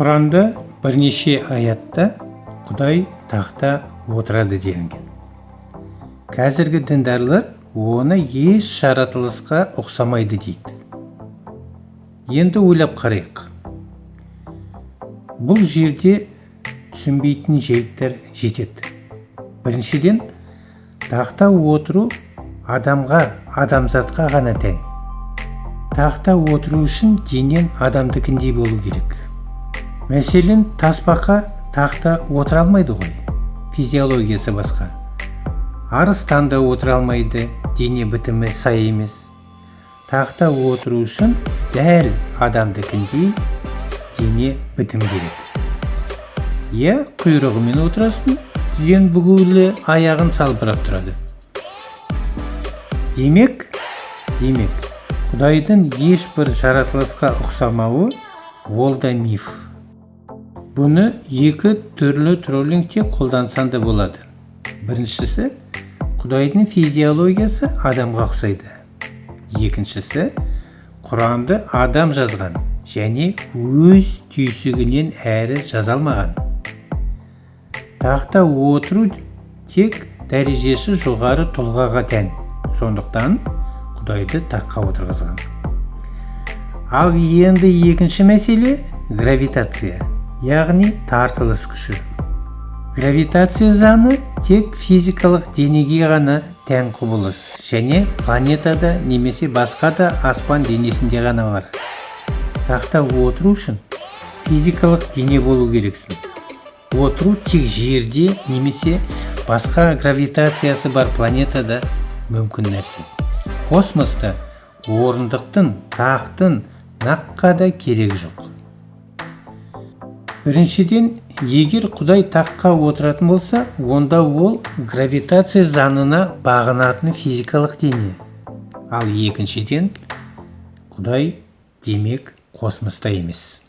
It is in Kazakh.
Құранда бірнеше аятта Құдай тақта отырады делінген. Қазіргі діндарлар оны еш жаратылысқа ұқсамайды дейді. Енді ойлап қарайық. Бұл жерде түсінбейтін жайттар жетеді. Біріншіден, тақта отыру адамзатқа ғана тән. Тақта отыру үшін денен адамдыкіндей болу керек. Мәселен, тасбақа тақта отыра алмайды ғой, физиологиясы басқа. Арыстан да отыра алмайды, дене бітімі сай емес. Тақта отыру үшін дәл адамдыкіндей дене бітім керек. Я құйрығымен отырасың, тізен бүгулі аяғын салбырап тұрады. Демек, Құдайдың ешбір жаратылысқа ұқсамауы ол да миф. Бұны екі түрлі троллингте қолдансаң да болады. Біріншісі, Құдайдың физиологиясы адамға ұқсайды. Екіншісі, Құранды адам жазған және өз түйсігінен әрі жазалмаған. Тақта отыру тек дәрежесі жоғары тұлғаға тән. Сондықтан Құдайды таққа отырғызған. Ал енді екінші мәселе гравитация, яғни тартылыс күші. Гравитация заңы тек физикалық денеге ғана тән құбылыс және планетада немесе басқа да аспан денесінде ғана бар. Тақта отыру үшін физикалық дене болу керексің. Отыру тек жерде немесе басқа гравитациясы бар планетада мүмкін нәрсе. Космоста орындықтың, тақтың наққа да керек жоқ. Біріншіден, егер Құдай таққа отыратын болса, онда ол гравитация заңына бағынатын физикалық дене. Ал екіншіден, Құдай демек космоста емес.